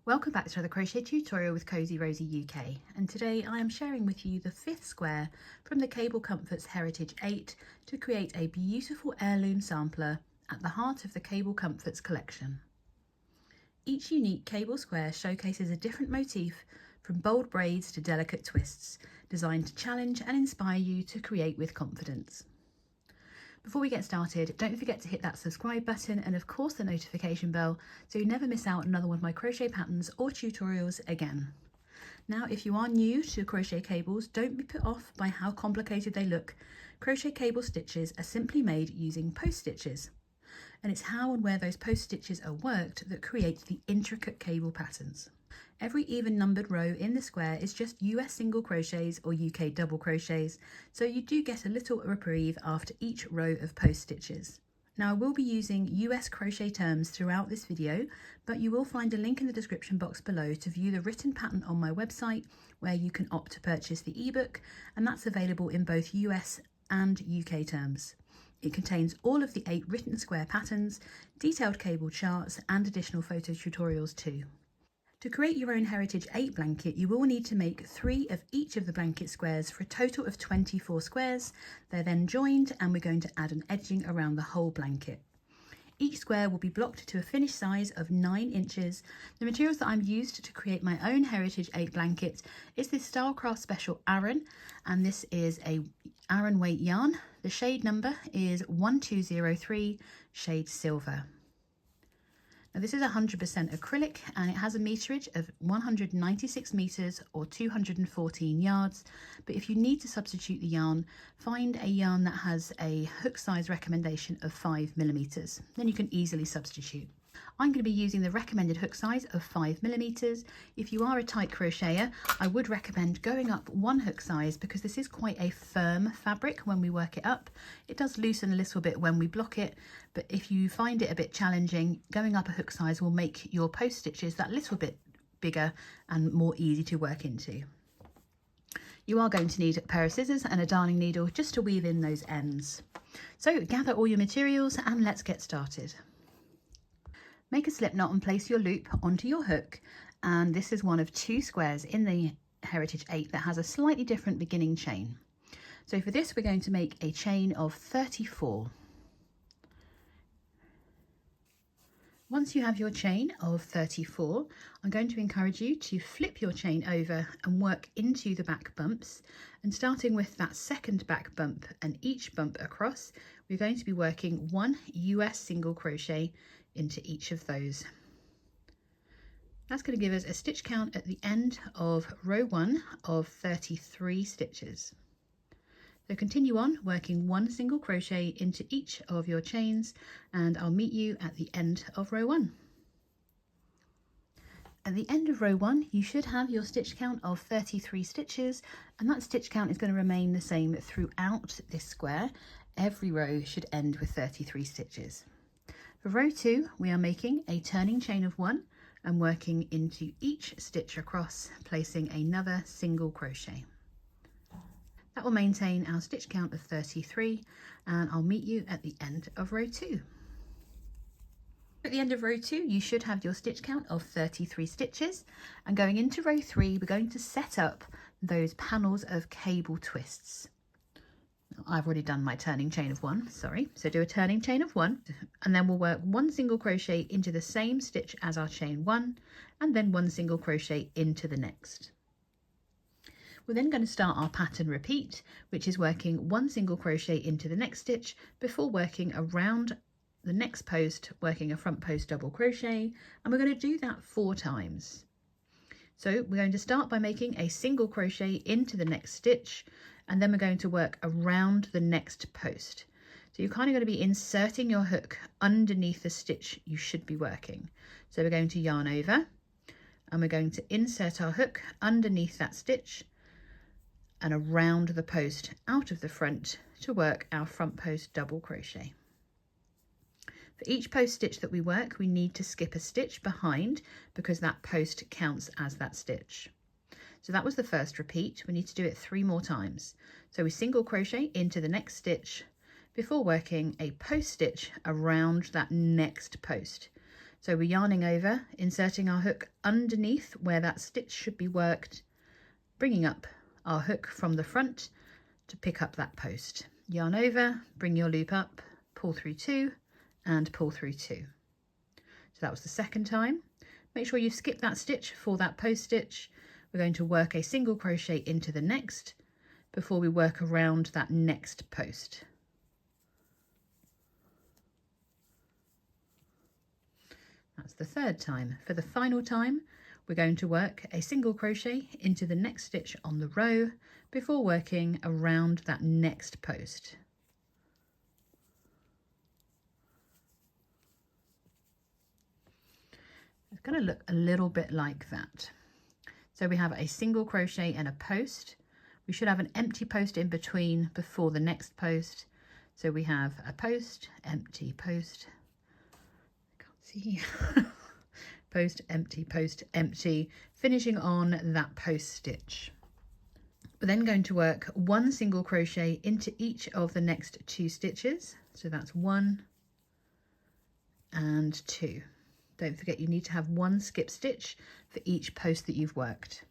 Welcome back to another crochet tutorial with Cozy Rosie UK, and today I am sharing with you the 5th square from the Cable Comforts Heritage 8 to create a beautiful heirloom sampler at the heart of the Cable Comforts collection. Each unique cable square showcases a different motif, from bold braids to delicate twists, designed to challenge and inspire you to create with confidence. Before we get started, don't forget to hit that subscribe button and of course the notification bell so you never miss out another one of my crochet patterns or tutorials again. Now, if you are new to crochet cables, don't be put off by how complicated they look. Crochet cable stitches are simply made using post stitches, and it's how and where those post stitches are worked that creates the intricate cable patterns. Every even numbered row in the square is just US single crochets or UK double crochets, so you do get a little reprieve after each row of post stitches. Now, I will be using US crochet terms throughout this video, but you will find a link in the description box below to view the written pattern on my website, where you can opt to purchase the ebook, and that's available in both US and UK terms. It contains all of the 8 written square patterns, detailed cable charts, and additional photo tutorials too. To create your own Heritage 8 blanket, you will need to make 3 of each of the blanket squares for a total of 24 squares. They're then joined and we're going to add an edging around the whole blanket. Each square will be blocked to a finished size of 9 inches. The materials that I'm used to create my own Heritage 8 blanket is this Stylecraft Special Aran, and this is a Aran weight yarn. The shade number is 1203, shade Silver. Now, this is 100% acrylic and it has a meterage of 196 meters or 214 yards. But if you need to substitute the yarn, find a yarn that has a hook size recommendation of 5 millimeters. Then you can easily substitute. I'm going to be using the recommended hook size of 5 millimeters. If you are a tight crocheter, I would recommend going up 1 hook size because this is quite a firm fabric when we work it up. It does loosen a little bit when we block it, but if you find it a bit challenging, going up a hook size will make your post stitches that little bit bigger and more easy to work into. You are going to need a pair of scissors and a darning needle just to weave in those ends. So gather all your materials and let's get started. Make a slip knot and place your loop onto your hook, and this is one of 2 squares in the Heritage 8 that has a slightly different beginning chain. So for this we're going to make a chain of 34. Once you have your chain of 34, I'm going to encourage you to flip your chain over and work into the back bumps, and starting with that second back bump and each bump across, we're going to be working 1 US single crochet into each of those. That's going to give us a stitch count at the end of row 1 of 33 stitches. So continue on working 1 single crochet into each of your chains, and I'll meet you at the end of row 1. At the end of row 1 you should have your stitch count of 33 stitches, and that stitch count is going to remain the same throughout this square. Every row should end with 33 stitches. For row 2, we are making a turning chain of 1 and working into each stitch across, placing another single crochet. That will maintain our stitch count of 33, and I'll meet you at the end of row 2. At the end of row 2, you should have your stitch count of 33 stitches, and going into row 3, we're going to set up those panels of cable twists. I've already done my turning chain of 1, sorry. So do a turning chain of 1, and then we'll work 1 single crochet into the same stitch as our chain 1, and then 1 single crochet into the next. We're then going to start our pattern repeat, which is working 1 single crochet into the next stitch before working around the next post, working a front post double crochet, and we're going to do that 4 times. So we're going to start by making a single crochet into the next stitch, and then we're going to work around the next post. So you're kind of going to be inserting your hook underneath the stitch you should be working. So we're going to yarn over and we're going to insert our hook underneath that stitch and around the post out of the front to work our front post double crochet. For each post stitch that we work, we need to skip a stitch behind because that post counts as that stitch. So that was the first repeat. We need to do it 3 more times. So we single crochet into the next stitch before working a post stitch around that next post. So we're yarning over, inserting our hook underneath where that stitch should be worked, bringing up our hook from the front to pick up that post. Yarn over, bring your loop up, pull through 2 and pull through 2. So that was the second time. Make sure you skip that stitch for that post stitch. We're going to work a single crochet into the next before we work around that next post. That's the third time. For the final time, we're going to work a single crochet into the next stitch on the row before working around that next post. It's going to look a little bit like that. So we have a single crochet and a post. We should have an empty post in between before the next post. So we have a post, empty, post. I can't see. Post, empty, finishing on that post stitch. We're then going to work one single crochet into each of the next 2 stitches. So that's 1 and 2. Don't forget you need to have 1 skip stitch for each post that you've worked.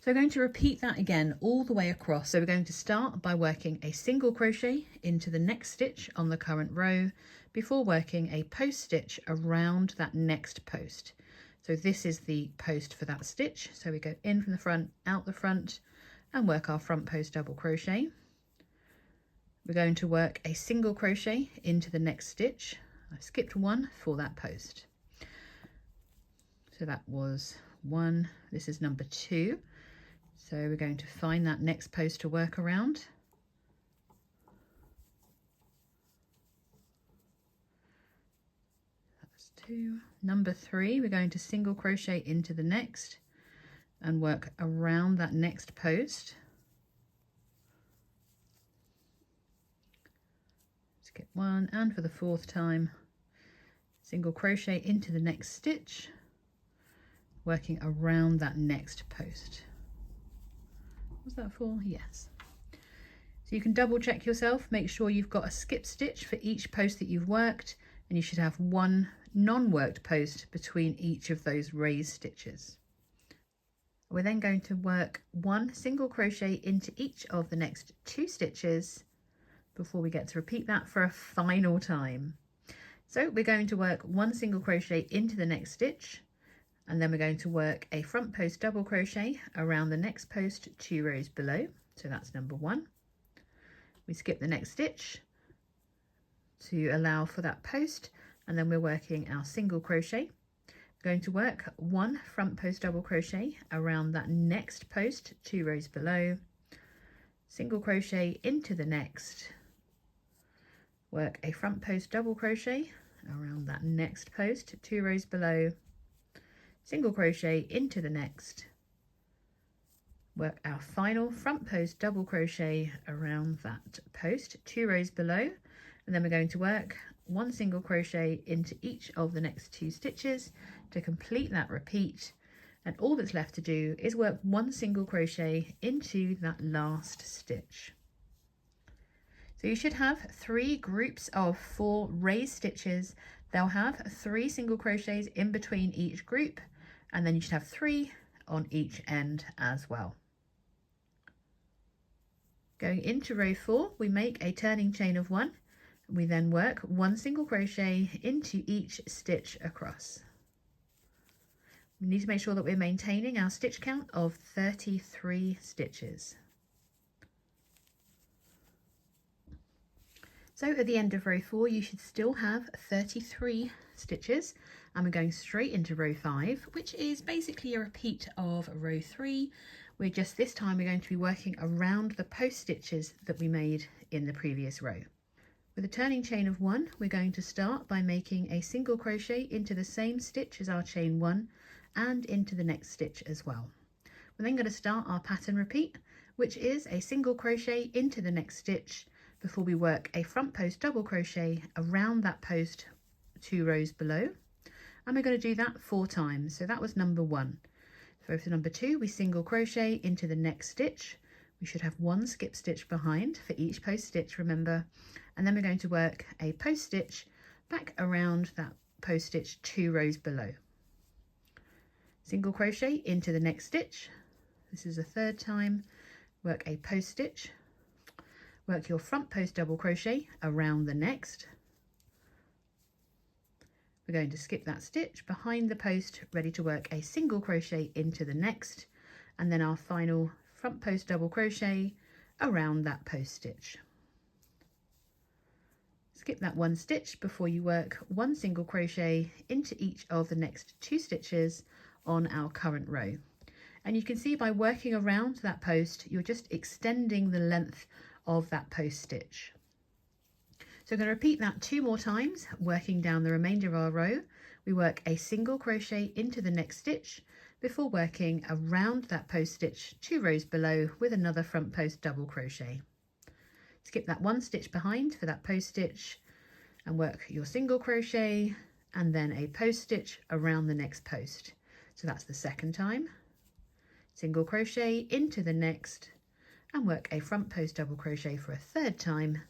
So we're going to repeat that again all the way across. So we're going to start by working a single crochet into the next stitch on the current row before working a post stitch around that next post. So this is the post for that stitch. So we go in from the front, out the front, and work our front post double crochet. We're going to work a single crochet into the next stitch. I've skipped 1 for that post. So that was 1, this is number 2. So we're going to find that next post to work around. That's 2. Number 3, we're going to single crochet into the next and work around that next post. Skip 1, and for the 4th time, single crochet into the next stitch, working around that next post. Was that 4? Yes. So you can double check yourself, make sure you've got a skip stitch for each post that you've worked, and you should have 1 non-worked post between each of those raised stitches. We're then going to work 1 single crochet into each of the next 2 stitches before we get to repeat that for a final time. So we're going to work 1 single crochet into the next stitch, and then we're going to work a front post double crochet around the next post 2 rows below. So that's number 1. We skip the next stitch to allow for that post, and then we're working our single crochet. We're going to work 1 front post double crochet around that next post 2 rows below, single crochet into the next, work a front post double crochet around that next post 2 rows below, single crochet into the next, work our final front post double crochet around that post 2 rows below, and then we're going to work 1 single crochet into each of the next 2 stitches to complete that repeat. And all that's left to do is work 1 single crochet into that last stitch. So you should have 3 groups of 4 raised stitches. They'll have 3 single crochets in between each group, and then you should have 3 on each end as well. Going into row 4, we make a turning chain of 1. We then work 1 single crochet into each stitch across. We need to make sure that we're maintaining our stitch count of 33 stitches. So at the end of row 4, you should still have 33 stitches, and we're going straight into row 5, which is basically a repeat of row 3. We're just this time we're going to be working around the post stitches that we made in the previous row. With a turning chain of 1, we're going to start by making a single crochet into the same stitch as our chain 1 and into the next stitch as well. We're then going to start our pattern repeat, which is a single crochet into the next stitch before we work a front post double crochet around that post 2 rows below, and we're going to do that 4 times. So that was number 1. So for number 2, we single crochet into the next stitch. We should have 1 skip stitch behind for each post stitch, remember, and then we're going to work a post stitch back around that post stitch 2 rows below. Single crochet into the next stitch. This is the third time. Work a post stitch, work your front post double crochet around the next. We're going to skip that stitch behind the post, ready to work a single crochet into the next, and then our final front post double crochet around that post stitch. Skip that one stitch before you work one single crochet into each of the next 2 stitches on our current row. And you can see by working around that post, you're just extending the length of that post stitch. So I'm going to repeat that 2 more times, working down the remainder of our row. We work a single crochet into the next stitch before working around that post stitch 2 rows below with another front post double crochet. Skip that one stitch behind for that post stitch and work your single crochet and then a post stitch around the next post. So that's the second time. Single crochet into the next and work a front post double crochet for a third time.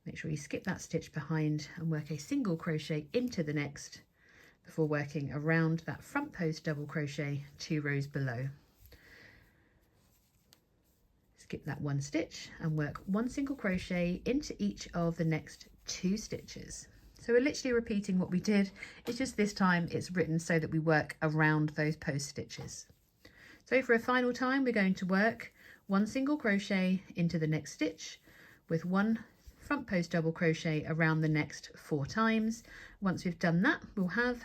Make sure you skip that stitch behind and work a single crochet into the next before working around that front post double crochet 2 rows below. Skip that one stitch and work one single crochet into each of the next 2 stitches. So we're literally repeating what we did, it's just this time it's written so that we work around those post stitches. So for a final time, we're going to work one single crochet into the next stitch with one front post double crochet around the next 4 times. Once we've done that, we'll have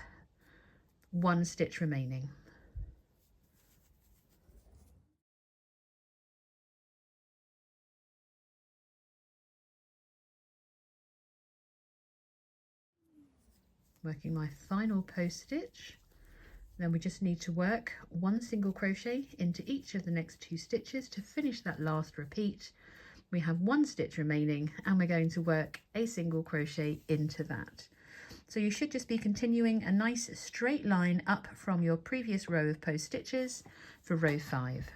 1 stitch remaining. Working my final post stitch. Then we just need to work one single crochet into each of the next 2 stitches to finish that last repeat. We have 1 stitch remaining and we're going to work a single crochet into that. So you should just be continuing a nice straight line up from your previous row of post stitches for row 5.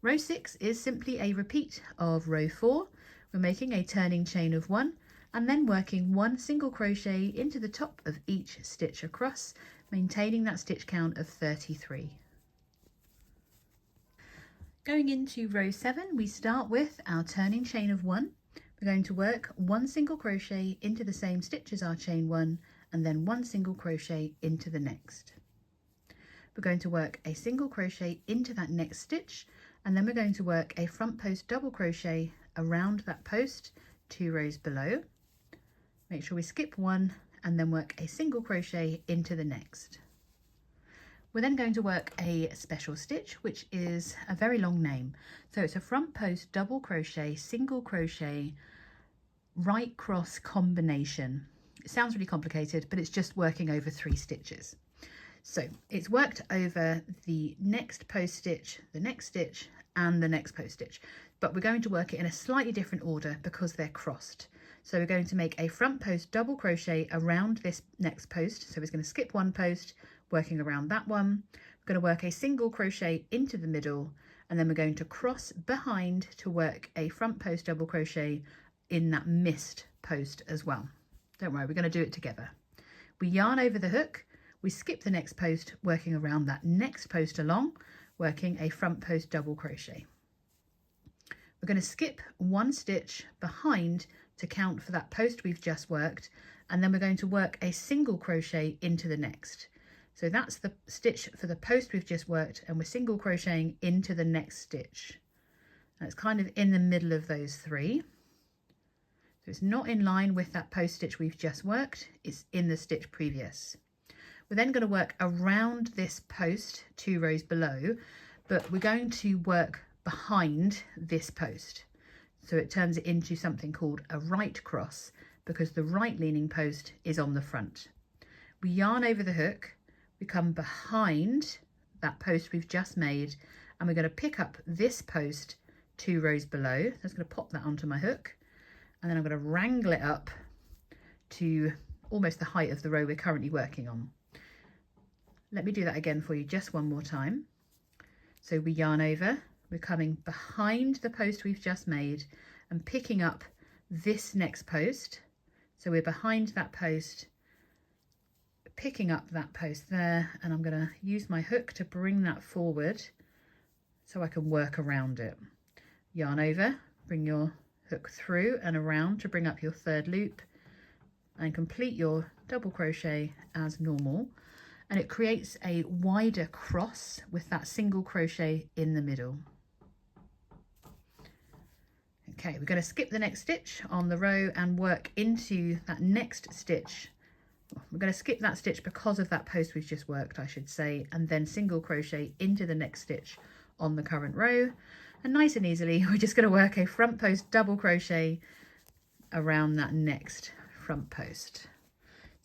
Row 6 is simply a repeat of row 4. We're making a turning chain of 1 and then working 1 single crochet into the top of each stitch across, maintaining that stitch count of 33. Going into row 7, we start with our turning chain of 1. We're going to work 1 single crochet into the same stitch as our chain 1 and then 1 single crochet into the next. We're going to work a single crochet into that next stitch and then we're going to work a front post double crochet around that post 2 rows below. Make sure we skip 1 and then work a single crochet into the next. We're then going to work a special stitch, which is a very long name. So it's a front post double crochet, single crochet, right cross combination. It sounds really complicated, but it's just working over 3 stitches. So it's worked over the next post stitch, the next stitch, and the next post stitch, but we're going to work it in a slightly different order because they're crossed. So we're going to make a front post double crochet around this next post. So we're going to skip 1 post, working around that one. We're going to work a single crochet into the middle, and then we're going to cross behind to work a front post double crochet in that missed post as well. Don't worry, we're going to do it together. We yarn over the hook, we skip the next post, working around that next post along, working a front post double crochet. We're going to skip 1 stitch behind to count for that post we've just worked, and then we're going to work a single crochet into the next. So that's the stitch for the post we've just worked, and we're single crocheting into the next stitch. And it's kind of in the middle of those 3. So it's not in line with that post stitch we've just worked, it's in the stitch previous. We're then going to work around this post 2 rows below, but we're going to work behind this post. So it turns it into something called a right cross because the right leaning post is on the front. We yarn over the hook, we come behind that post we've just made, and we're going to pick up this post 2 rows below. So I'm just going to pop that onto my hook, and then I'm going to wrangle it up to almost the height of the row we're currently working on. Let me do that again for you just one more time. So we yarn over, we're coming behind the post we've just made and picking up this next post. So we're behind that post picking up that post there, and I'm going to use my hook to bring that forward so I can work around it. Yarn over, bring your hook through and around to bring up your third loop, and complete your double crochet as normal, and it creates a wider cross with that single crochet in the middle. Okay, we're going to skip the next stitch on the row and work into that next stitch. We're going to skip that stitch because of that post we've just worked, I should say, and then single crochet into the next stitch on the current row. And nice and easily, we're just going to work a front post double crochet around that next front post.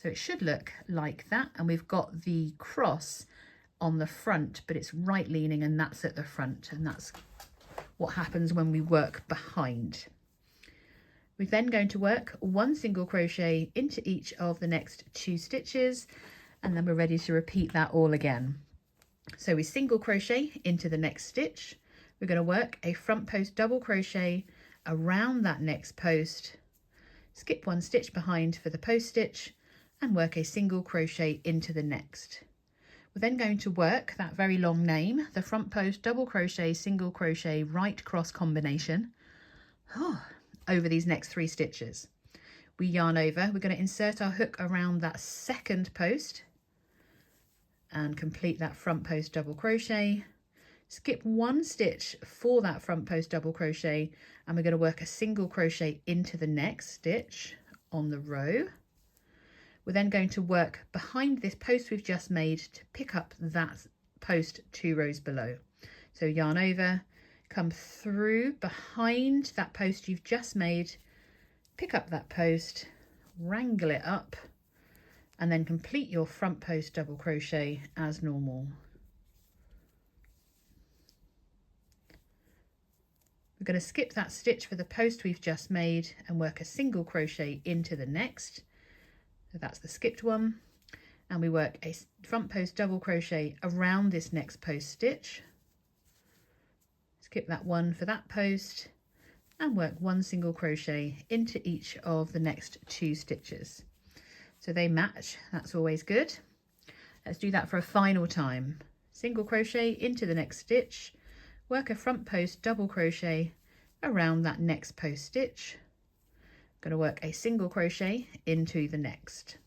So it should look like that, and we've got the cross on the front, but it's right leaning, and that's at the front, and that's what happens when we work behind. We're then going to work one single crochet into each of the next 2 stitches, and then we're ready to repeat that all again. So we single crochet into the next stitch. We're going to work a front post double crochet around that next post, skip 1 stitch behind for the post stitch, and work a single crochet into the next. We're then going to work that very long name, the front post double crochet single crochet right cross combination, over these next 3 stitches. We yarn over, we're going to insert our hook around that second post and complete that front post double crochet, skip 1 stitch for that front post double crochet, and we're going to work a single crochet into the next stitch on the row. We're then going to work behind this post we've just made to pick up that post 2 rows below. So yarn over, come through behind that post you've just made, pick up that post, wrangle it up, and then complete your front post double crochet as normal. We're going to skip that stitch for the post we've just made and work a single crochet into the next. So that's the skipped one, and we work a front post double crochet around this next post stitch, skip that one for that post, and work 1 single crochet into each of the next 2 stitches. So they match, that's always good. Let's do that for a final time. Single crochet into the next stitch, work a front post double crochet around that next post stitch, going to work a single crochet into the next.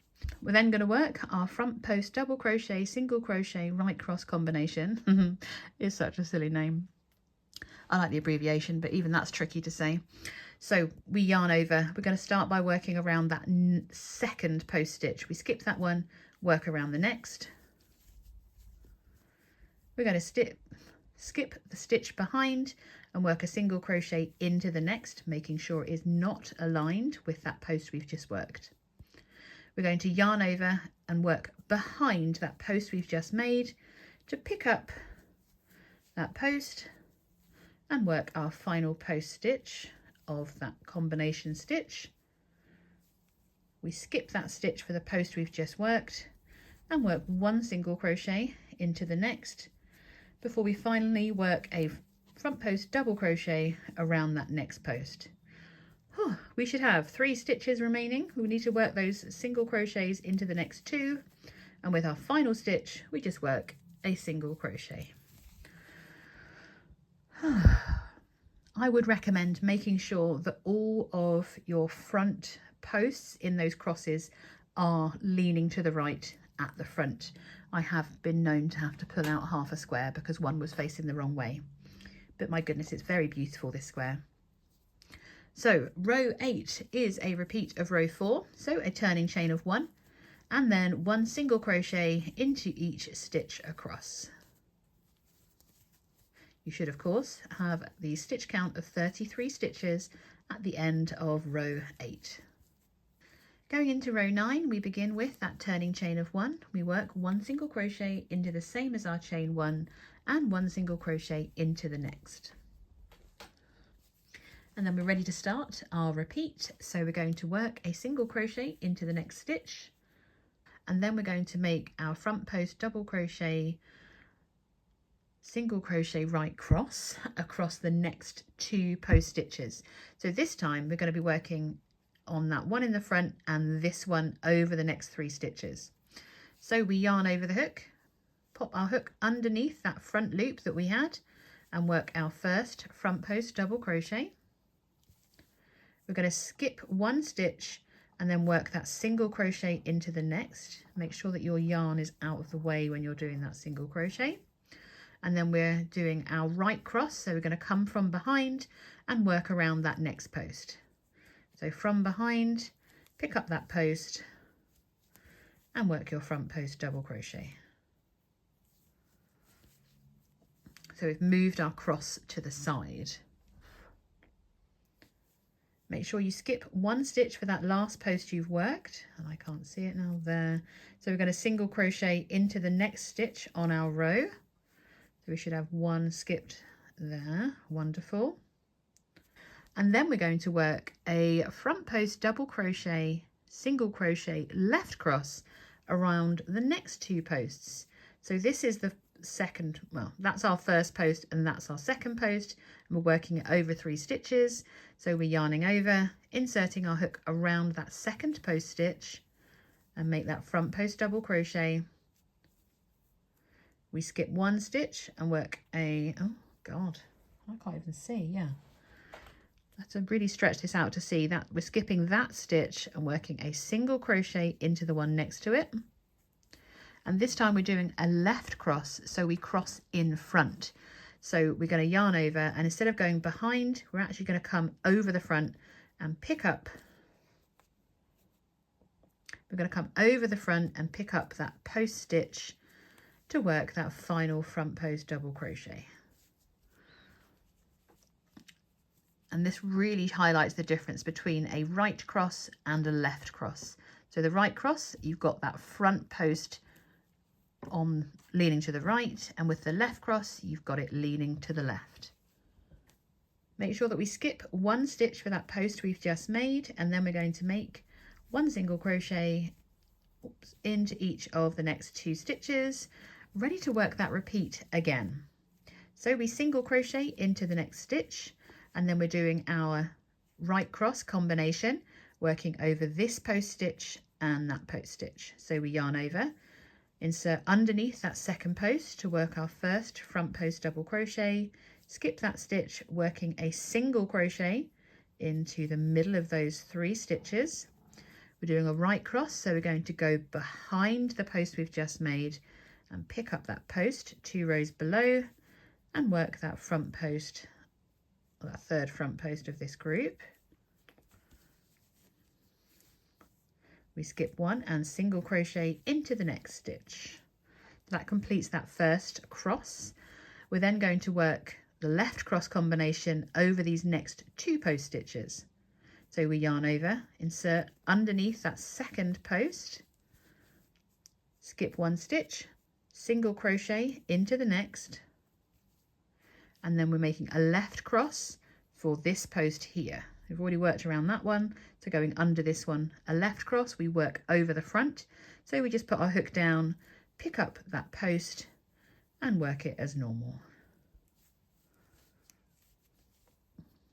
We're then going to work our front post double crochet single crochet right cross combination. It's such a silly name. I like the abbreviation, but even that's tricky to say. So we yarn over, we're going to start by working around that second post stitch. We skip that one, work around the next. We're going to skip the stitch behind and work a single crochet into the next, making sure it is not aligned with that post we've just worked. We're going to yarn over and work behind that post we've just made to pick up that post and work our final post stitch of that combination stitch. We skip that stitch for the post we've just worked and work 1 single crochet into the next before we finally work a front post double crochet around that next post. We should have 3 stitches remaining. We need to work those single crochets into the next 2, and with our final stitch we just work a single crochet. I would recommend making sure that all of your front posts in those crosses are leaning to the right at the front. I have been known to have to pull out half a square because one was facing the wrong way, but my goodness, it's very beautiful, this square. So row 8 is a repeat of row 4, so a turning chain of 1 and then 1 single crochet into each stitch across. You should of course have the stitch count of 33 stitches at the end of row 8. Going into row 9, we begin with that turning chain of 1. We work 1 single crochet into the same as our chain 1 and 1 single crochet into the next. And then we're ready to start our repeat. So we're going to work a single crochet into the next stitch, and then we're going to make our front post double crochet single crochet right cross across the next 2 post stitches. So this time we're going to be working on that one in the front and this one over the next 3 stitches. So we yarn over the hook, pop our hook underneath that front loop that we had and work our first front post double crochet. We're going to skip one stitch and then work that single crochet into the next. Make sure that your yarn is out of the way when you're doing that single crochet. And then we're doing our right cross, so we're going to come from behind and work around that next post. So from behind, pick up that post and work your front post double crochet. So we've moved our cross to the side. Make sure you skip one stitch for that last post you've worked, and I can't see it now there. So we're going to single crochet into the next stitch on our row. So we should have one skipped there, wonderful. And then we're going to work a front post double crochet, single crochet, left cross around the next two posts. So this is the second, well, that's our first post and that's our second post, and we're working it over 3 stitches. So we're yarning over, inserting our hook around that second post stitch and make that front post double crochet. We skip one stitch and work a, oh God, I can't even see, yeah. I have to really stretch this out to see that we're skipping that stitch and working a single crochet into the one next to it. And this time we're doing a left cross, so we cross in front. So we're going to yarn over, and instead of going behind, we're actually going to come over the front and pick up. We're going to come over the front and pick up that post stitch to work that final front post double crochet. And this really highlights the difference between a right cross and a left cross. So the right cross, you've got that front post on leaning to the right, and with the left cross you've got it leaning to the left. Make sure that we skip one stitch for that post we've just made, and then we're going to make one single crochet into each of the next 2 stitches, ready to work that repeat again. So we single crochet into the next stitch, and then we're doing our right cross combination, working over this post stitch and that post stitch. So we yarn over, insert underneath that second post to work our first front post double crochet, skip that stitch, working a single crochet into the middle of those 3 stitches. We're doing a right cross, so we're going to go behind the post we've just made and pick up that post 2 rows below and work that front post, or that third front post of this group. We skip one and single crochet into the next stitch. That completes that first cross. We're then going to work the left cross combination over these next 2 post stitches. So we yarn over, insert underneath that second post, skip one stitch, single crochet into the next, and then we're making a left cross for this post here. We've already worked around that one, so going under this one, a left cross, we work over the front. So we just put our hook down, pick up that post and work it as normal.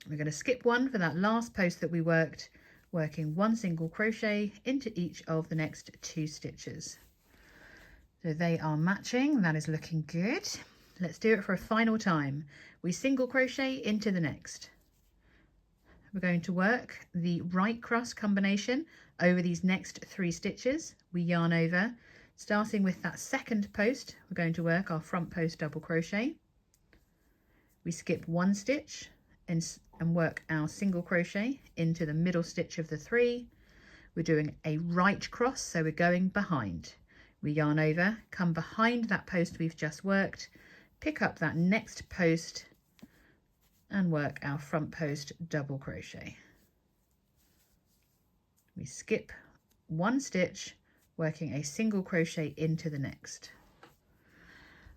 We're going to skip one for that last post that we worked, working one single crochet into each of the next 2 stitches. So they are matching, that is looking good. Let's do it for a final time. We single crochet into the next. We're going to work the right cross combination over these next 3 stitches. We yarn over, starting with that second post, we're going to work our front post double crochet. We skip one stitch and work our single crochet into the middle stitch of the 3. We're doing a right cross, so we're going behind. We yarn over, come behind that post we've just worked, pick up that next post and work our front post double crochet. We skip one stitch, working a single crochet into the next.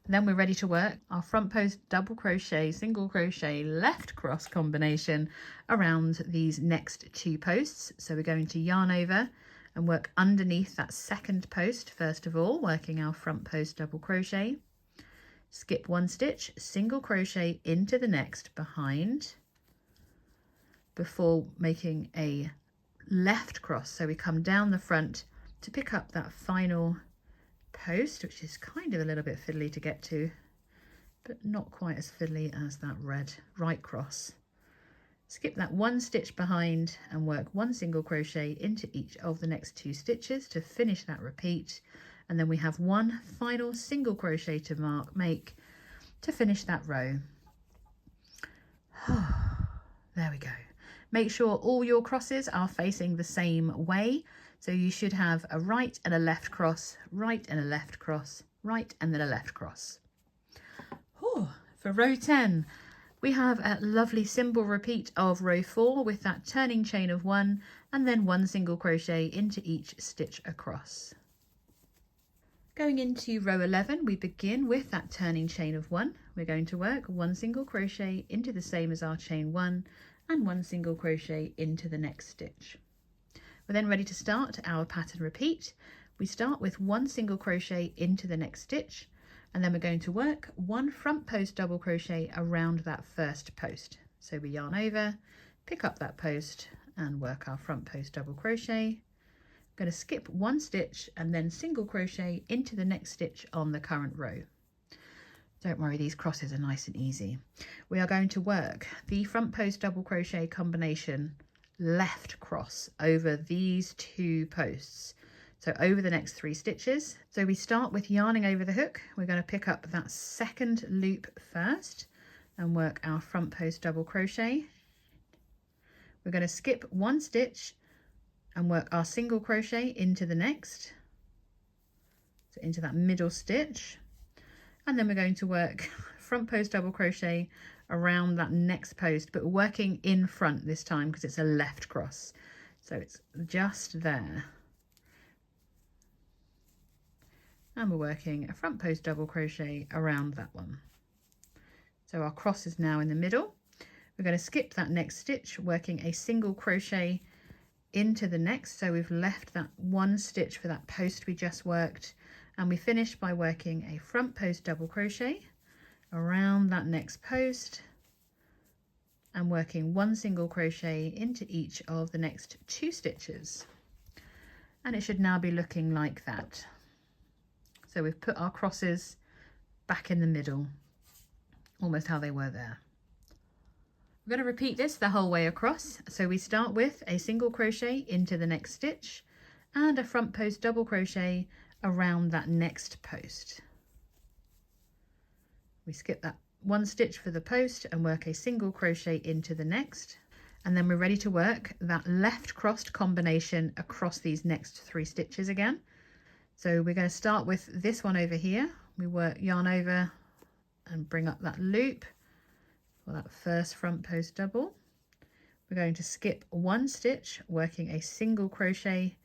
Then we're ready to work our front post double crochet, single crochet, left cross combination around these next 2 posts. So we're going to yarn over and work underneath that second post first of all, working our front post double crochet. Skip one stitch, single crochet into the next behind before making a left cross. So we come down the front to pick up that final post, which is kind of a little bit fiddly to get to, but not quite as fiddly as that red right cross. Skip that one stitch behind and work one single crochet into each of the next 2 stitches to finish that repeat, and then we have one final single crochet to make to finish that row. There we go. Make sure all your crosses are facing the same way, so you should have a right and a left cross, right and a left cross, right and then a left cross. For row 10 we have a lovely simple repeat of row 4 with that turning chain of 1 and then 1 single crochet into each stitch across. Going into row 11, we begin with that turning chain of 1. We're going to work 1 single crochet into the same as our chain 1 and 1 single crochet into the next stitch. We're then ready to start our pattern repeat. We start with 1 single crochet into the next stitch, and then we're going to work 1 front post double crochet around that first post. So we yarn over, pick up that post and work our front post double crochet. I'm going to skip 1 stitch and then single crochet into the next stitch on the current row. Don't worry, these crosses are nice and easy. We are going to work the front post double crochet combination left cross over these 2 posts. So over the next 3 stitches. So we start with yarning over the hook. We're going to pick up that second loop first and work our front post double crochet. We're going to skip 1 stitch and work our single crochet into the next, so into that middle stitch, and then we're going to work front post double crochet around that next post, but working in front this time because it's a left cross, so it's just there. And we're working a front post double crochet around that one. So our cross is now in the middle. We're going to skip that next stitch, working a single crochet into the next. So we've left that 1 stitch for that post we just worked, and we finish by working a front post double crochet around that next post and working 1 single crochet into each of the next 2 stitches. And it should now be looking like that. So we've put our crosses back in the middle, almost how they were there. We're going to repeat this the whole way across. So we start with a single crochet into the next stitch and a front post double crochet around that next post. We skip that 1 stitch for the post and work a single crochet into the next, and then we're ready to work that left crossed combination across these next 3 stitches again. So we're going to start with this one over here. We work yarn over and bring up that loop for that first front post double. We're going to skip 1 stitch, working a single crochet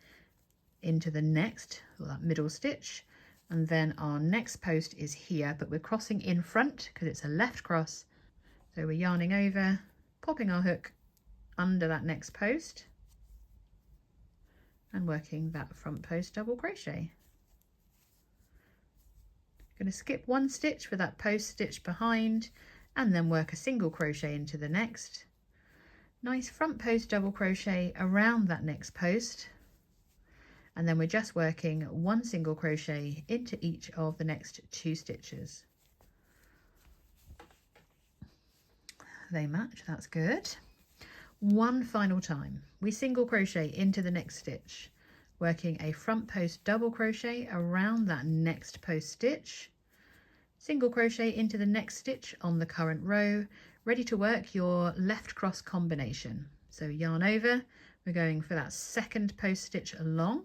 into the next, or that middle stitch, and then our next post is here, but we're crossing in front because it's a left cross. So we're yarning over, popping our hook under that next post and working that front post double crochet. Going to skip 1 stitch for that post stitch behind and then work a single crochet into the next. Nice front post double crochet around that next post, and then we're just working 1 single crochet into each of the next 2 stitches. They match, that's good. One final time, we single crochet into the next stitch, working a front post double crochet around that next post stitch, single crochet into the next stitch on the current row, ready to work your left cross combination. So yarn over, we're going for that second post stitch along.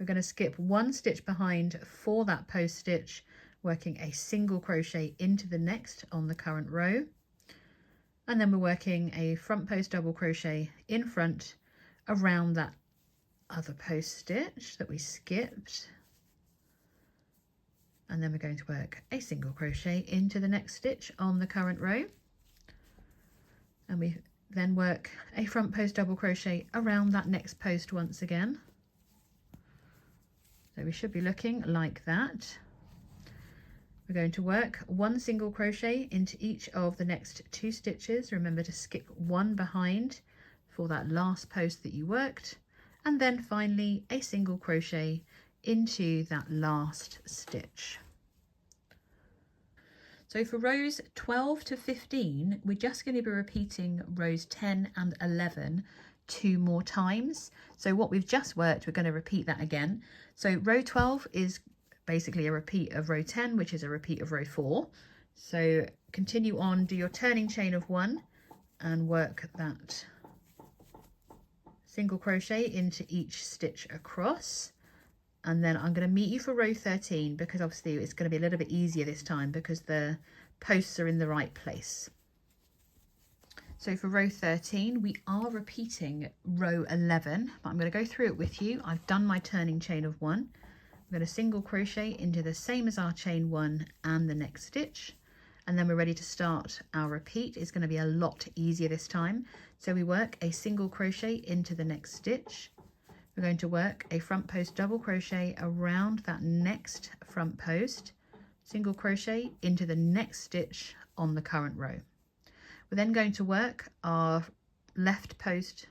We're going to skip 1 stitch behind for that post stitch, working a single crochet into the next on the current row, and then we're working a front post double crochet in front around that other post stitch that we skipped, and then we're going to work a single crochet into the next stitch on the current row, and we then work a front post double crochet around that next post once again. So we should be looking like that. We're going to work 1 single crochet into each of the next 2 stitches. Remember to skip 1 behind for that last post that you worked, and then finally a single crochet into that last stitch. So for rows 12 to 15, we're just going to be repeating rows 10 and 11 2 more times. So what we've just worked, we're going to repeat that again. So row 12 is basically a repeat of row 10, which is a repeat of row 4. So continue on, do your turning chain of 1 and work that single crochet into each stitch across. And then I'm going to meet you for row 13 because obviously it's going to be a little bit easier this time because the posts are in the right place. So for row 13, we are repeating row 11, but I'm going to go through it with you. I've done my turning chain of 1. I'm going to single crochet into the same as our chain 1 and the next stitch. And then we're ready to start our repeat. It's going to be a lot easier this time. So we work a single crochet into the next stitch. We're going to work a front post double crochet around that next front post, single crochet into the next stitch on the current row. We're then going to work our left cross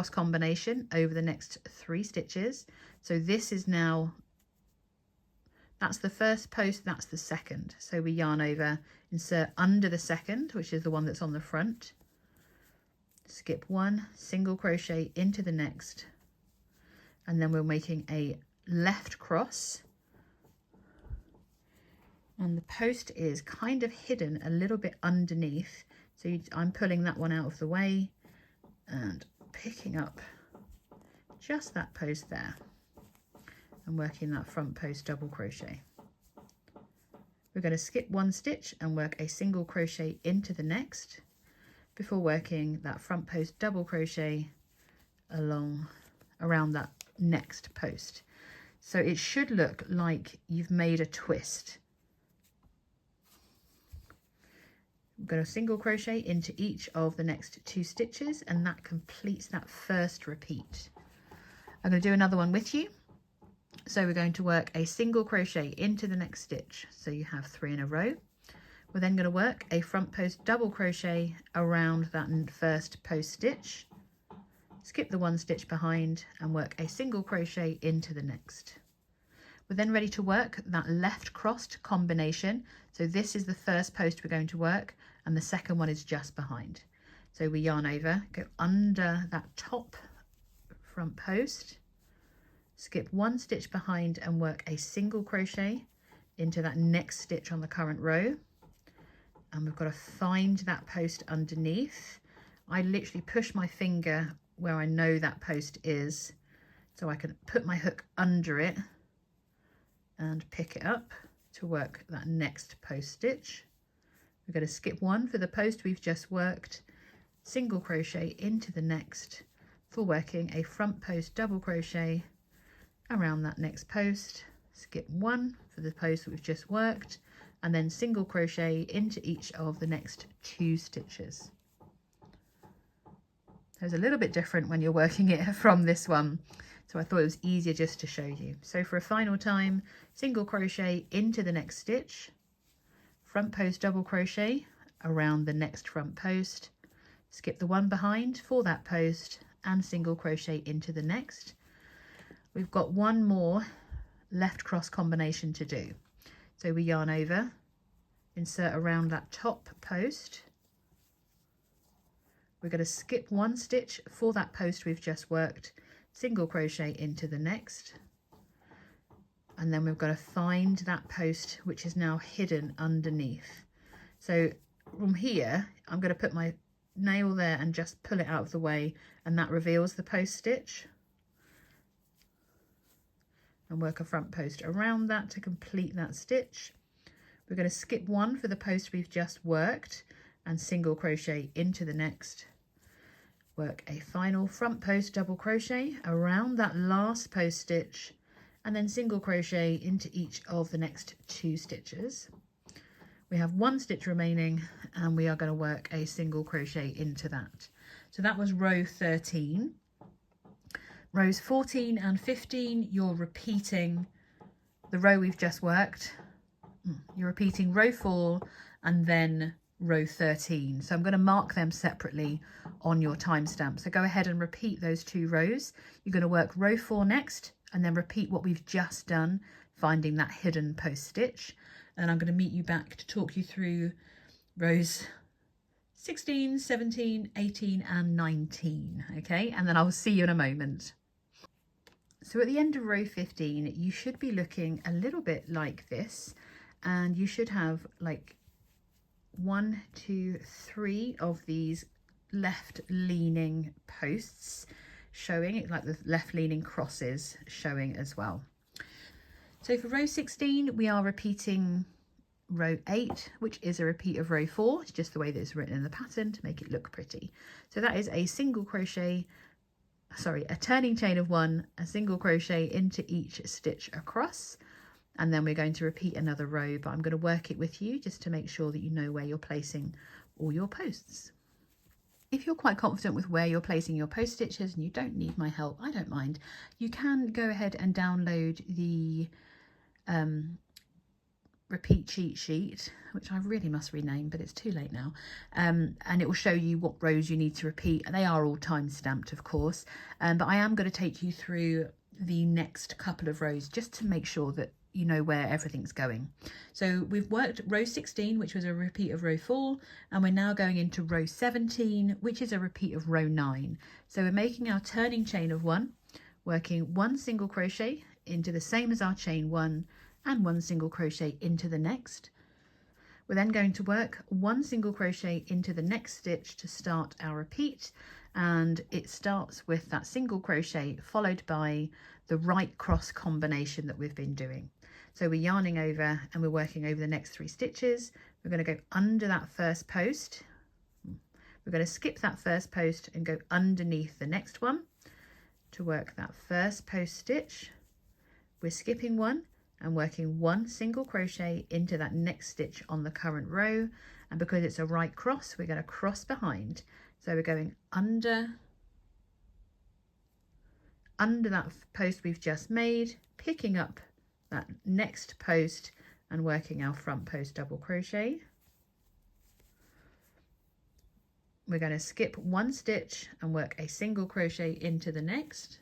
combination over the next 3 stitches. So this is now, that's the first post, that's the second. So we yarn over, insert under the second, which is the one that's on the front, skip 1, single crochet into the next, and then we're making a left cross, and the post is kind of hidden a little bit underneath, so I'm pulling that one out of the way and picking up just that post there and working that front post double crochet. We're going to skip 1 stitch and work a single crochet into the next before working that front post double crochet around that next post. So it should look like you've made a twist. I'm going to single crochet into each of the next 2 stitches, and that completes that first repeat. I'm going to do another one with you. So we're going to work a single crochet into the next stitch. So you have 3 in a row. We're then going to work a front post double crochet around that first post stitch, skip the 1 stitch behind and work a single crochet into the next. We're then ready to work that left crossed combination. So this is the first post we're going to work and the second one is just behind. So we yarn over, go under that top front post, skip 1 stitch behind and work a single crochet into that next stitch on the current row. And we've got to find that post underneath. I literally push my finger where I know that post is so I can put my hook under it and pick it up to work that next post stitch. We're going to skip 1 for the post we've just worked, single crochet into the next for working a front post double crochet around that next post, skip 1 for the post that we've just worked, and then single crochet into each of the next 2 stitches. It's a little bit different when you're working it from this one, so I thought it was easier just to show you. So for a final time, single crochet into the next stitch, front post double crochet around the next front post, skip the 1 behind for that post and single crochet into the next. We've got 1 more left cross combination to do. So we yarn over, insert around that top post. We're going to skip 1 stitch for that post we've just worked, single crochet into the next. And then we've got to find that post which is now hidden underneath. So from here, I'm going to put my nail there and just pull it out of the way, and that reveals the post stitch. And work a front post around that to complete that stitch. We're going to skip 1 for the post we've just worked and single crochet into the next. Work a final front post double crochet around that last post stitch and then single crochet into each of the next 2 stitches. We have 1 stitch remaining and we are going to work a single crochet into that. So that was row 13. Rows 14 and 15, you're repeating the row we've just worked. You're repeating row 4 and then row 13. So I'm going to mark them separately on your timestamp. So go ahead and repeat those 2 rows. You're going to work row 4 next and then repeat what we've just done, finding that hidden post stitch. And I'm going to meet you back to talk you through rows 16, 17, 18 and 19. Okay, and then I'll see you in a moment. So at the end of row 15, you should be looking a little bit like this, and you should have like 1, 2, 3 of these left leaning posts showing, like the left leaning crosses showing as well. So for row 16, we are repeating row 8, which is a repeat of row 4. It's just the way that it's written in the pattern to make it look pretty. So that is a single crochet, sorry, a turning chain of 1, a single crochet into each stitch across, and then we're going to repeat another row, but I'm going to work it with you just to make sure that you know where you're placing all your posts. If you're quite confident with where you're placing your post stitches and you don't need my help, I don't mind. You can go ahead and download the repeat cheat sheet, which I really must rename, but it's too late now, and it will show you what rows you need to repeat. They are all time stamped, of course, but I am going to take you through the next couple of rows just to make sure that you know where everything's going. So we've worked row 16, which was a repeat of row 4, and we're now going into row 17, which is a repeat of row 9. So we're making our turning chain of 1, working 1 single crochet into the same as our chain 1 and 1 single crochet into the next. We're then going to work 1 single crochet into the next stitch to start our repeat, and it starts with that single crochet followed by the right cross combination that we've been doing. So we're yarning over and we're working over the next 3 stitches. We're going to go under that first post. We're going to skip that first post and go underneath the next one to work that first post stitch. We're skipping 1 and working 1 single crochet into that next stitch on the current row, and because it's a right cross, we're going to cross behind. So we're going under that post we've just made, picking up that next post and working our front post double crochet. We're going to skip 1 stitch and work a single crochet into the next,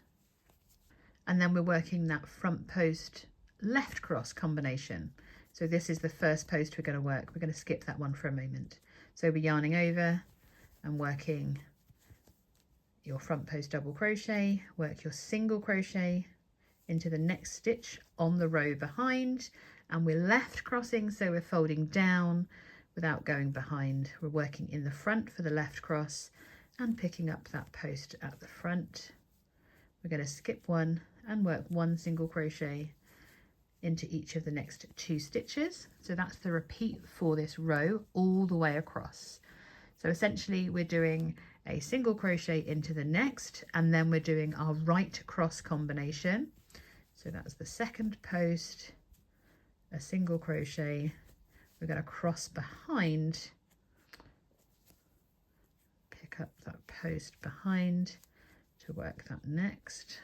and then we're working that front post left cross combination. So this is the first post we're going to work. We're going to skip that one for a moment. So we're yarning over and working your front post double crochet, work your single crochet into the next stitch on the row behind, and we're left crossing, so we're folding down without going behind. We're working in the front for the left cross and picking up that post at the front. We're going to skip 1 and work 1 single crochet into each of the next 2 stitches. So that's the repeat for this row all the way across. So essentially we're doing a single crochet into the next, and then we're doing our right cross combination. So that's the second post, a single crochet, we're going to cross behind, pick up that post behind to work that next.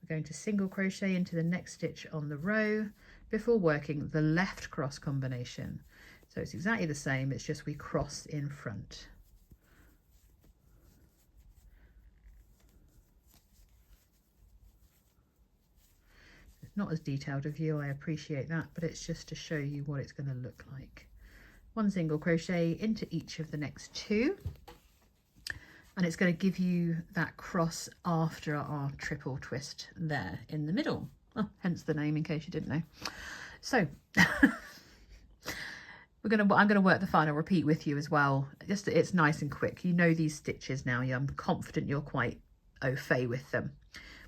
We're going to single crochet into the next stitch on the row before working the left cross combination. So it's exactly the same, it's just we cross in front. Not as detailed a view, I appreciate that, but it's just to show you what it's going to look like. 1 single crochet into each of the next 2, and it's going to give you that cross after our triple twist there in the middle. Oh, hence the name, in case you didn't know. So I'm going to work the final repeat with you as well. Just it's nice and quick. You know these stitches now. I'm confident you're quite au fait with them.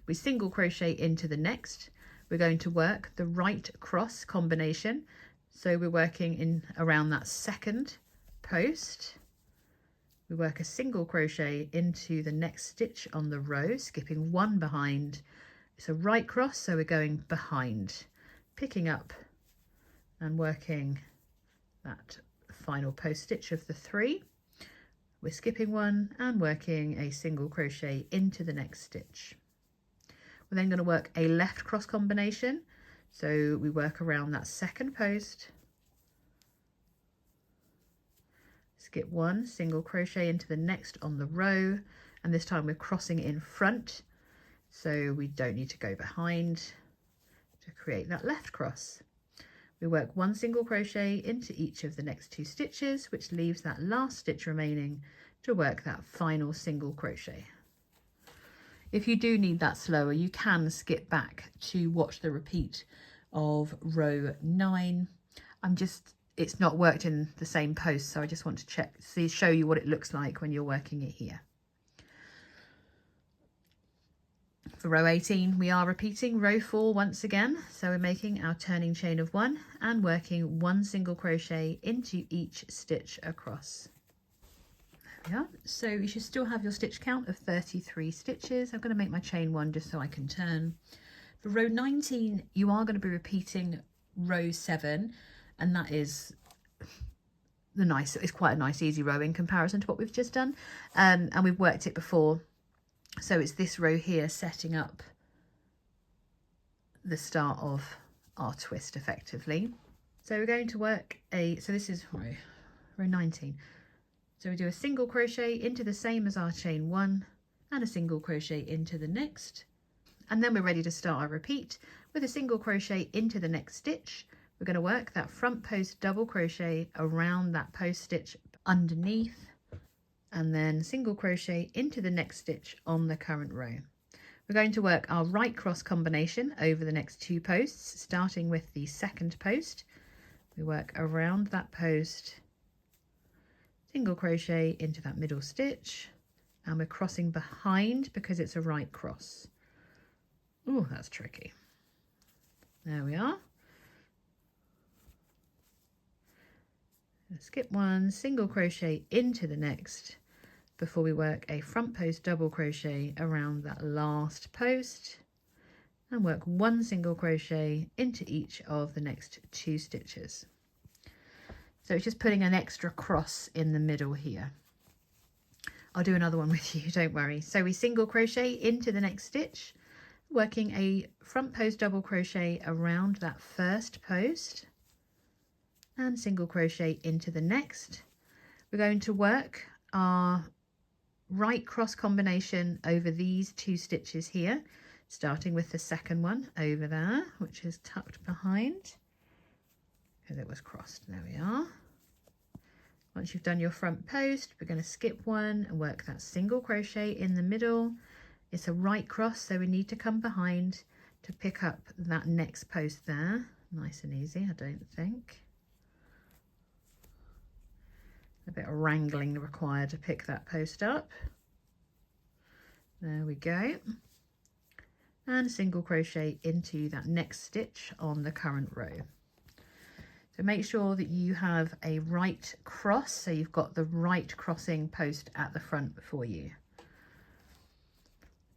We single crochet into the next. We're going to work the right cross combination. So we're working in around that second post. We work a single crochet into the next stitch on the row, skipping 1 behind. It's a right cross, so we're going behind, picking up and working that final post stitch of the 3. We're skipping 1 and working a single crochet into the next stitch. We're then going to work a left cross combination. So we work around that second post, skip 1, single crochet into the next on the row, and this time we're crossing in front, so we don't need to go behind to create that left cross. We work 1 single crochet into each of the next 2 stitches, which leaves that last stitch remaining to work that final single crochet. If you do need that slower, you can skip back to watch the repeat of row 9. It's not worked in the same post, so I just want to show you what it looks like when you're working it here. For row 18, we are repeating row 4 once again. So we're making our turning chain of 1 and working 1 single crochet into each stitch across. There we are. So you should still have your stitch count of 33 stitches. I'm going to make my chain 1 just so I can turn. For row 19, you are going to be repeating row 7, and that is it's quite a nice easy row in comparison to what we've just done, and we've worked it before. So it's this row here setting up the start of our twist effectively. So we're going to work so this is row 19. So we do a single crochet into the same as our chain 1 and a single crochet into the next. And then we're ready to start our repeat with a single crochet into the next stitch. We're going to work that front post double crochet around that post stitch underneath, and then single crochet into the next stitch on the current row. We're going to work our right cross combination over the next 2 posts, starting with the second post. We work around that post, single crochet into that middle stitch, and we're crossing behind because it's a right cross. Oh, that's tricky. There we are. Skip 1, single crochet into the next before we work a front post double crochet around that last post, and work 1 single crochet into each of the next 2 stitches. So it's just putting an extra cross in the middle here. I'll do another one with you, don't worry. So we single crochet into the next stitch, working a front post double crochet around that first post, and single crochet into the next. We're going to work our right cross combination over these 2 stitches here, starting with the second one over there, which is tucked behind because it was crossed. There we are. Once you've done your front post, we're going to skip 1 and work that single crochet in the middle. It's a right cross, so we need to come behind to pick up that next post there. Nice and easy, I don't think. A bit of wrangling required to pick that post up. There we go. And single crochet into that next stitch on the current row. So make sure that you have a right cross, so you've got the right crossing post at the front for you.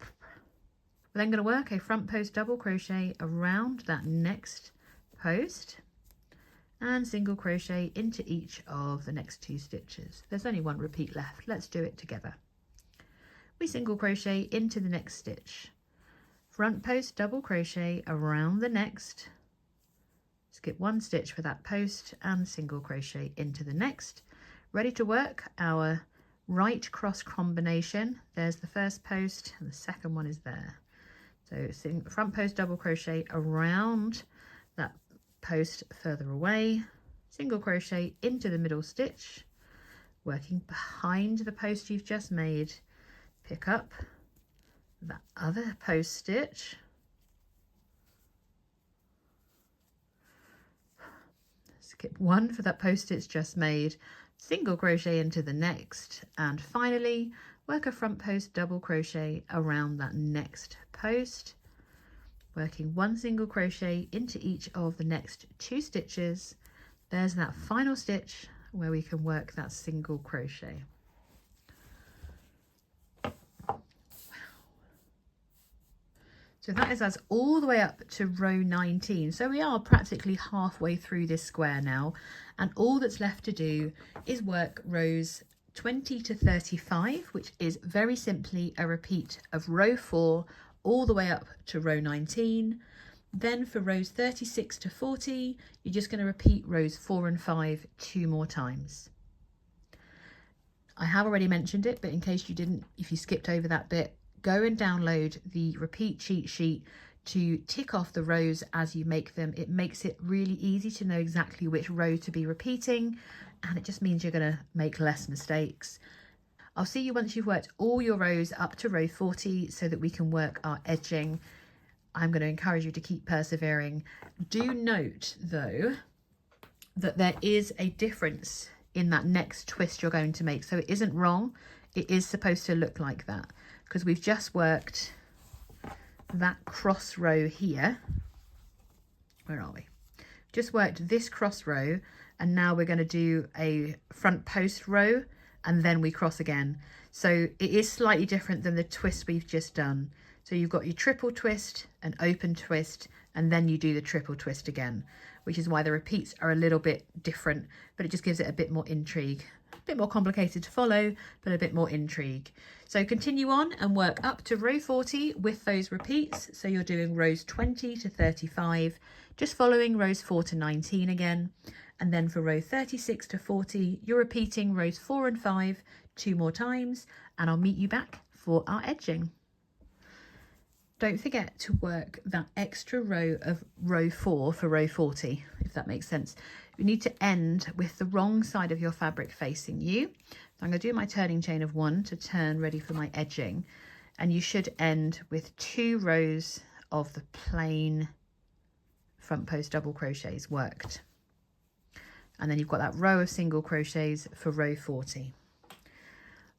We're then going to work a front post double crochet around that next post and single crochet into each of the next 2 stitches. There's only 1 repeat left. Let's do it together. We single crochet into the next stitch, front post double crochet around the next, skip 1 stitch for that post and single crochet into the next. Ready to work our right cross combination. There's the first post and the second one is there. So front post double crochet around that post further away, single crochet into the middle stitch, working behind the post you've just made, pick up that other post stitch, skip 1 for that post stitch just made, single crochet into the next, and finally work a front post double crochet around that next post, working 1 single crochet into each of the next 2 stitches. There's that final stitch where we can work that single crochet. So that is us all the way up to row 19. So we are practically halfway through this square now, and all that's left to do is work rows 20 to 35, which is very simply a repeat of row 4 all the way up to row 19. Then for rows 36 to 40, you're just going to repeat rows 4 and 5 2 more times. I have already mentioned it, but in case you didn't, if you skipped over that bit, go and download the repeat cheat sheet to tick off the rows as you make them. It makes it really easy to know exactly which row to be repeating, and it just means you're going to make less mistakes. I'll see you once you've worked all your rows up to row 40 so that we can work our edging. I'm going to encourage you to keep persevering. Do note though that there is a difference in that next twist you're going to make. So it isn't wrong. It is supposed to look like that because we've just worked that cross row here. Where are we? Just worked this cross row, and now we're going to do a front post row and then we cross again. So it is slightly different than the twist we've just done. So you've got your triple twist, an open twist, and then you do the triple twist again, which is why the repeats are a little bit different, but it just gives it a bit more intrigue. A bit more complicated to follow, but a bit more intrigue. So continue on and work up to row 40 with those repeats. So you're doing rows 20 to 35, just following rows 4 to 19 again. And then for row 36 to 40, you're repeating rows 4 and 5 2 more times, and I'll meet you back for our edging. Don't forget to work that extra row of row 4 for row 40, if that makes sense. You need to end with the wrong side of your fabric facing you. So I'm going to do my turning chain of 1 to turn ready for my edging, and you should end with 2 rows of the plain front post double crochets worked. And then you've got that row of single crochets for row 40.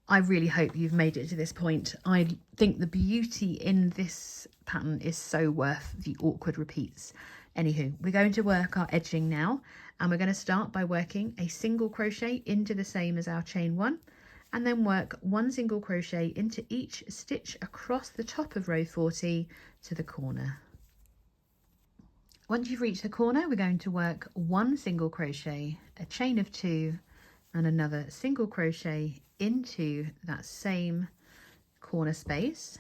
I really hope you've made it to this point. I think the beauty in this pattern is so worth the awkward repeats. Anywho, we're going to work our edging now, and we're going to start by working a single crochet into the same as our chain 1, and then work 1 single crochet into each stitch across the top of row 40 to the corner. Once you've reached the corner, we're going to work 1 single crochet, a chain of 2, and another single crochet into that same corner space.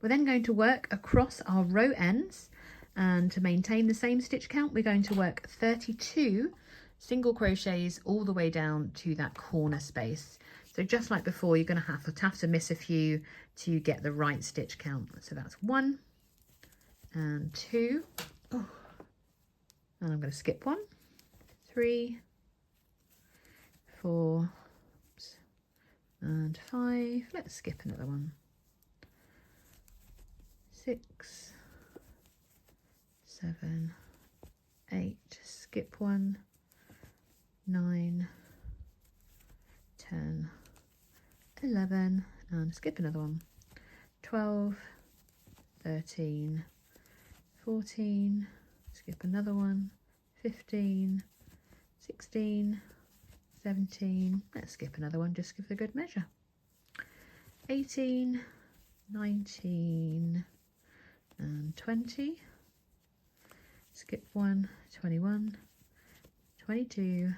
We're then going to work across our row ends, and to maintain the same stitch count, we're going to work 32 single crochets all the way down to that corner space. So just like before, you're going to have to miss a few to get the right stitch count. So that's 1 and 2. Oh. And I'm going to skip 1, 3, 4, oops, and 5. Let's skip another one. 6, 7, 8, skip 1, 9, 10, 11, and skip another one. 12, 13, 14, skip another one. 15, 16, 17, let's skip another one, just give it a good measure. 18, 19, and 20, skip 1, 21, 22,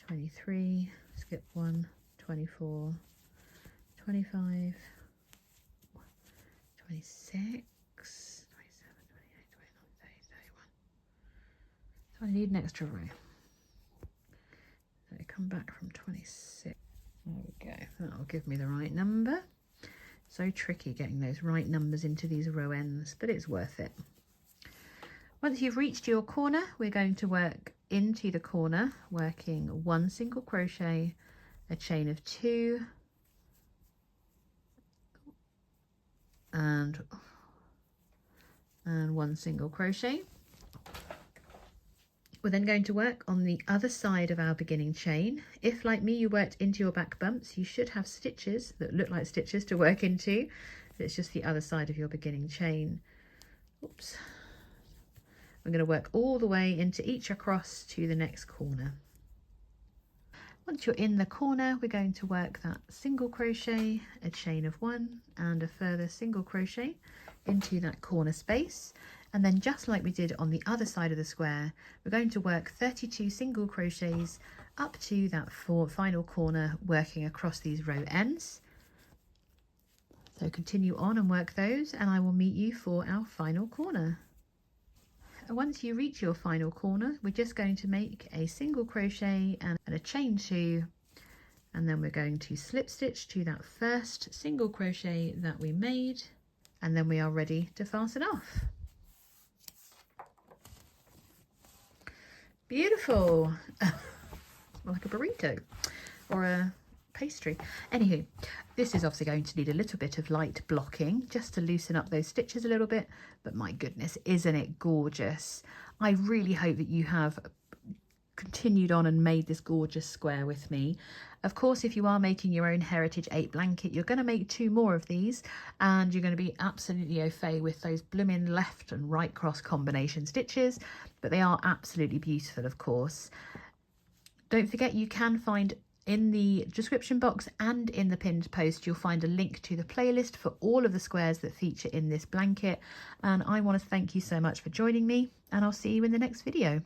23, skip 1, 24, 25, 26, I need an extra row. So come back from 26. There we go. That'll give me the right number. So tricky getting those right numbers into these row ends, but it's worth it. Once you've reached your corner, we're going to work into the corner, working 1 single crochet, a chain of 2, and 1 single crochet. We're then going to work on the other side of our beginning chain. If, like me, you worked into your back bumps, you should have stitches that look like stitches to work into. It's just the other side of your beginning chain. Oops. I'm going to work all the way into each across to the next corner. Once you're in the corner, we're going to work that single crochet, a chain of 1, and a further single crochet into that corner space. And then just like we did on the other side of the square, we're going to work 32 single crochets up to that final corner, working across these row ends. So continue on and work those, and I will meet you for our final corner. And once you reach your final corner, we're just going to make a single crochet and a chain 2, And then we're going to slip stitch to that first single crochet that we made, and then we are ready to fasten off. Beautiful. Like a burrito or a pastry. Anywho, this is obviously going to need a little bit of light blocking just to loosen up those stitches a little bit, but my goodness, isn't it gorgeous? I really hope that you have continued on and made this gorgeous square with me. Of course, if you are making your own Heritage 8 blanket, you're going to make 2 more of these, and you're going to be absolutely au fait with those blooming left and right cross combination stitches, but they are absolutely beautiful, of course. Don't forget, you can find in the description box and in the pinned post, you'll find a link to the playlist for all of the squares that feature in this blanket. And I want to thank you so much for joining me, and I'll see you in the next video.